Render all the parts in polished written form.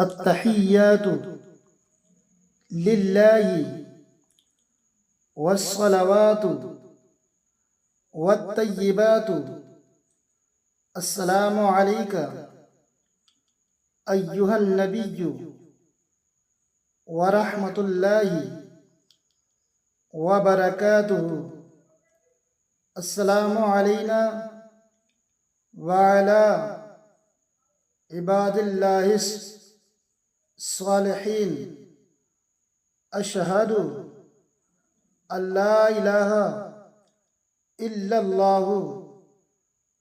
अत्तहिय्यातु लिल्लाहि वस्सलावातु वत्तय्यिबातु अस्सलामु अलैका अय्युहन नबिय्यु व रहमतुल्लाहि व बरकातुहु। अस्सलामु अलैना व अला इबादिल्लाहिस सालिहीन। अशहदु अल्ला इलाहा इल्लल्लाहु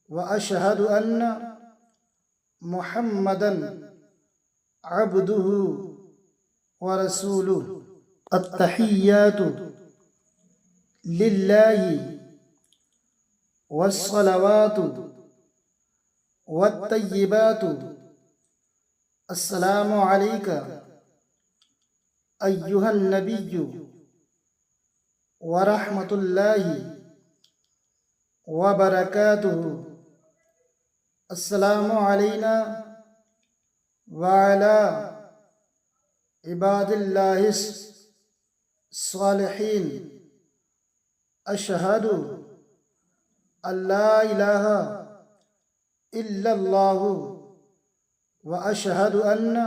व अशहदु अन्ना मुहम्मदन अब्दुहु व रसूलुहु। अत्तहिय्यातु लिल्लाहि वस्सलावातु वत्तय्यिबातु अस्सलामु अलैका अय्युहन नबिय्यु व रहमतुल्लाहि व बरकातुहु। अस्सलामु अलैना व अला इबादिल्लाहिस सालिहीन। अशहदु अल्ला इलाहा इल्लल्लाहु व अशहदु अन्ना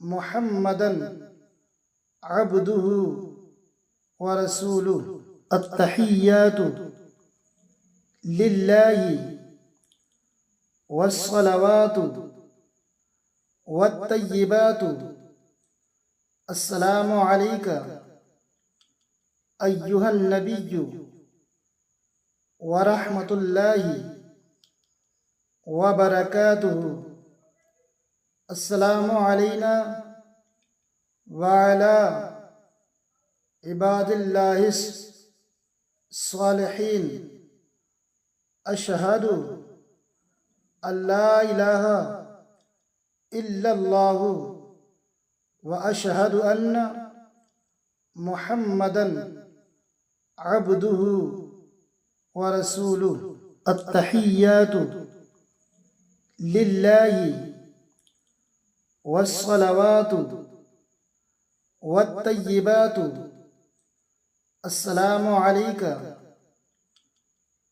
मुहम्मदन अब्दुहु व रसूलुहु। अत्तहिय्यातु लिल्लाहि वस्सलावातु वत्तय्यिबातु अस्सलामु अलैका अय्युहन नबिय्यु व रहमतुल्लाहि व बरकातुहु। अस्सलामु अलैना व अला इबादिल्लाहिस सालिहीन। अशहदु अल्ला इलाहा इल्लल्लाहु व अशहदु अन्ना मुहम्मदन अब्दुहु व रसूलुहु। अत्तहिय्यातु लिल्लाहि वस्सलावातु वत्तय्यिबातु अस्सलामु अलैका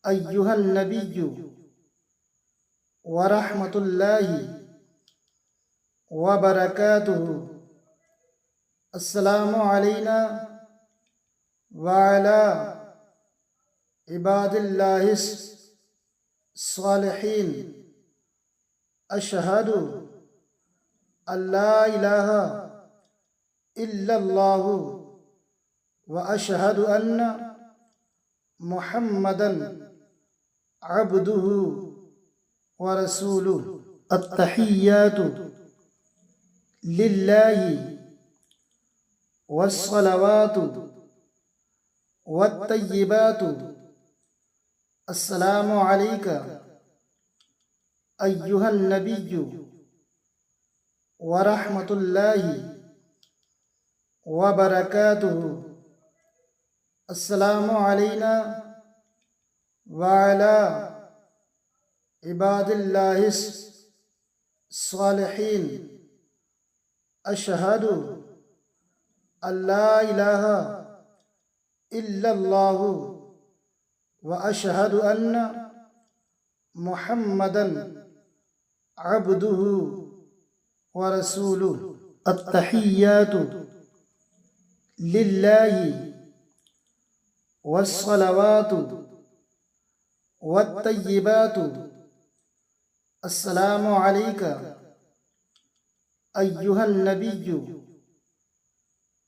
अय्युहन नबिय्यु व रहमतुल्लाहि व बरकातुहु। अस्सलामु अलैना व अला इबादिल्लाहिस सालिहीन। अशहदु अल्ला इलाहा इल्लल्लाहु व अशहदु अन्ना मुहम्मदन अब्दुहु व रसूलुहु। अत्तहिय्यातु लिल्लाहि वस्सलावातु वत्तय्यिबातु अस्सलामु अलैका अय्युहन नबिय्यु व रहमतुल्लाहि व बरकातुहु। अस्सलामु अलैना व अला इबादिल्लाहिस सालिहीन। अशहदु अल्ला इलाहा इल्लल्लाहु व अशहदु अन्ना मुहम्मदन अब्दुहु व रसूलुहु। अत्तहिय्यातु लिल्लाहि वस्सलावातु वत्तय्यिबातु अस्सलामु अलैका अय्युहन नबिय्यु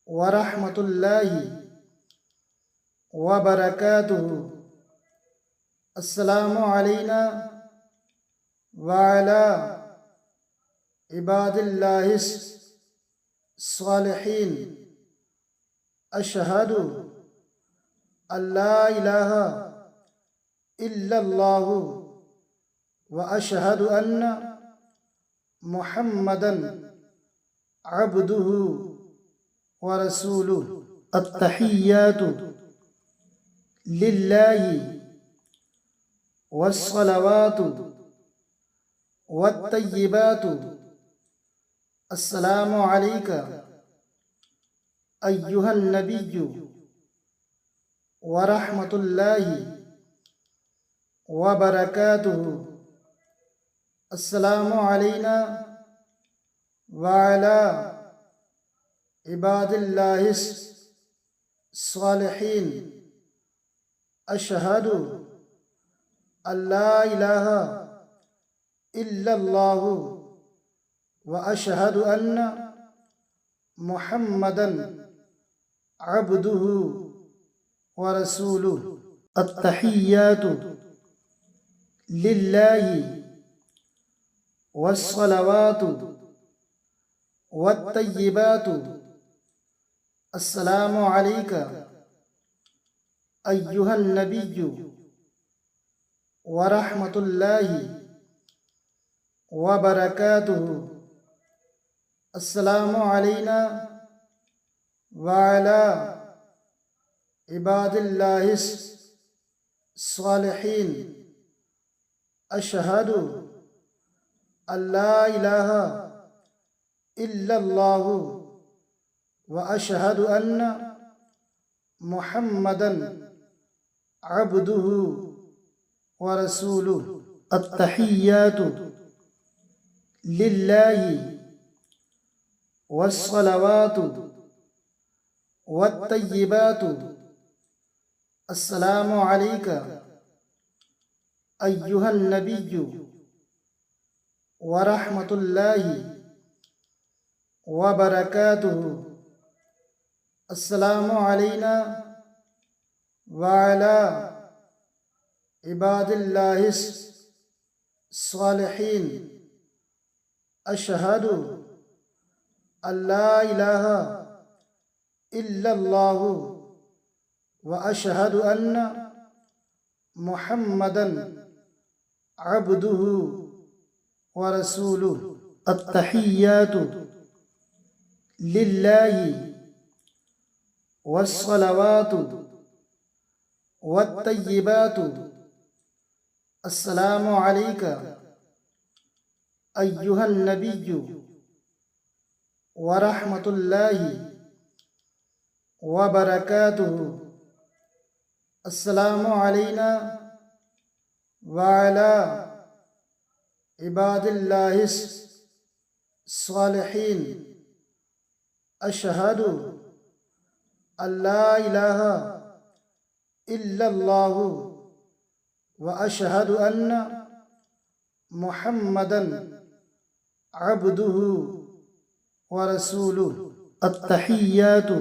व रहमतुल्लाहि व बरकातुहु। अस्सलामु अलैना व अला इबादिल्लाहिस सालिहीन। अशहदु अल्ला इलाहा इल्लल्लाहु व अशहदु अन्ना मुहम्मदन अब्दुहु व रसूलुहु। अत्तहिय्यातु लिल्लाहि वस्सलावातु वत्तय्यिबातु अस्सलामु अलैका अय्युहन नबिय्यु व रहमतुल्लाहि व बरकातुहु। अस्सलामु अलैना व अला इबादिल्लाहिस सालिहीन। अशहदु अल्ला इलाहा इल्लल्लाहु व अशहदु अन्ना मुहम्मदन अब्दुहु व रसूलुहु। अत्तहिय्यातु लिल्लाहि वस्सलवातु वत्तय्यिबातु। अस्सलामु अलैका अय्युहन नबिय्यु व रहमतुल्लाहि व बरकातुहु। अस्सलामु अलैना व अला इबादिल्लाहिस सालिहीन। अशहदु अल्ला इलाहा इल्लल्लाहु व अशहदु अन्ना मुहम्मदन अब्दुहु व रसूलुहु। अत्तहिय्यातु लिल्लाहि वस्सलवातु वत्तय्यिबातु। अस्सलामु अलैका अय्युहन नबिय्यु व रहमतुल्लाहि व बरकातुहु। अस्सलामु अलैना व अला इबादिल्लाहिस सालिहीन। अशहदु अल्ला इलाहा इल्लल्लाहु व अशहदु अन्ना मुहम्मदन अब्दुहु व रसूलुहु। अत्तहिय्यातु लिल्लाहि वस्सलवातु वत्तय्यिबातु। अस्सलामु अलैका अय्युहन नबिय्यु व रहमतुल्लाहि व बरकातुहु। अस्सलामु अलैना व अला इबादिल्लाहिस सालिहीन। अशहदु अल्ला इलाहा इल्लल्लाहु व अशहदु अन्ना मुहम्मदन अब्दुहु व रसूलुहु। अत्तहिय्यातु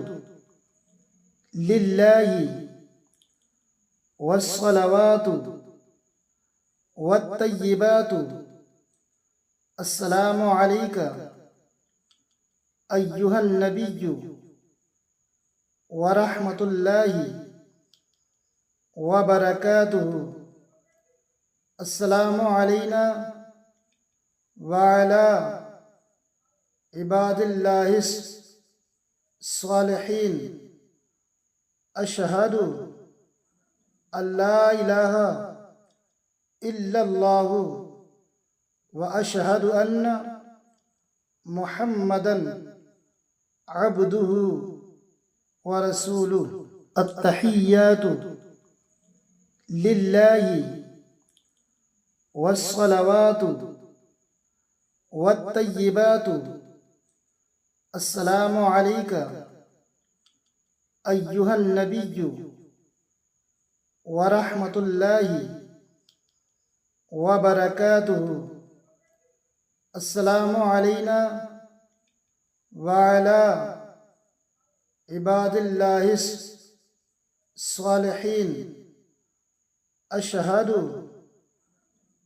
लिल्लाहि वस्सलवातु वत्तय्यिबातु। अस्सलामु अलैका अय्युहन नबिय्यु व रहमतुल्लाहि व बरकातुहु। अस्सलामु अलैना व अला इबादिल्लाहिस सालिहीन। अशहदु अल्ला इलाहा इल्लल्लाहु व अशहदु अन्ना मुहम्मदन अब्दुहु व रसूलुहु। अत्तहिय्यातु लिल्लाहि वस्सलवातु वत्तय्यिबातु। अस्सलामु अलैका अय्युहन नबिय्यु व रहमतुल्लाहि व बरकातुहु। अस्सलामु अलैना व अला इबादिल्लाहिस सालिहीन। अशहदु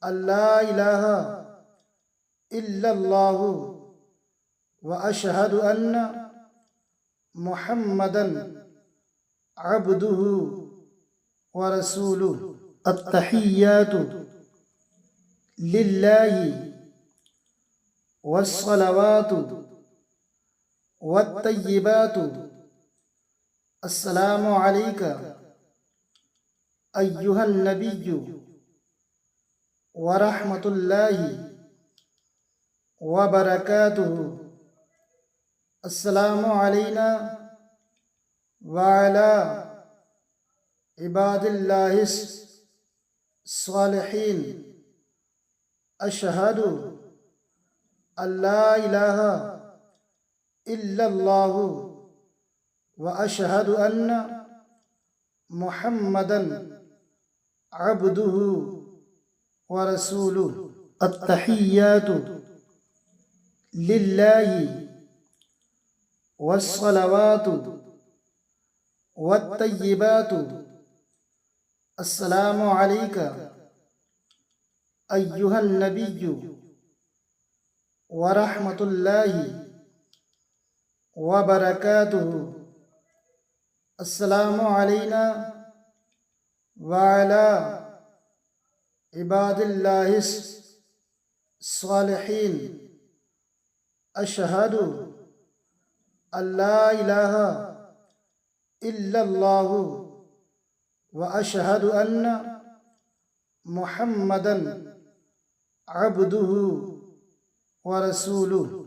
अल्ला इलाहा इल्लल्लाहु व अशहदु अन्ना मुहम्मदन अब्दुहु व रसूलुहु। अत्तहिय्यातु लिल्लाहि वस्सलवातु वत्तय्यिबातु। अस्सलामु अलैका अय्युहन नबिय्यु व रहमतुल्लाहि व बरकातुहु। अस्सलामु अलैना व अला इबादिल्लाहिस सालिहीन। अशहदु अल्ला इलाहा इल्लल्लाहु व अशहदु अन्ना मुहम्मदन अब्दुहु व रसूलुहु। अत्तहिय्यातु लिल्लाहि वस्सलावातु वत्तय्यिबातु। अस्सलामु अलैका अय्युहन नबिय्यु व रहमतुल्लाहि व बरकातुहु। अस्सलामु अलैना व अला इबादिल्लाहिस सालिहीन। अशहदु अल्ला इलाहा इल्लल्लाहु व अशहदु अन्ना मुहम्मदन अब्दुहु व रसूलुहु।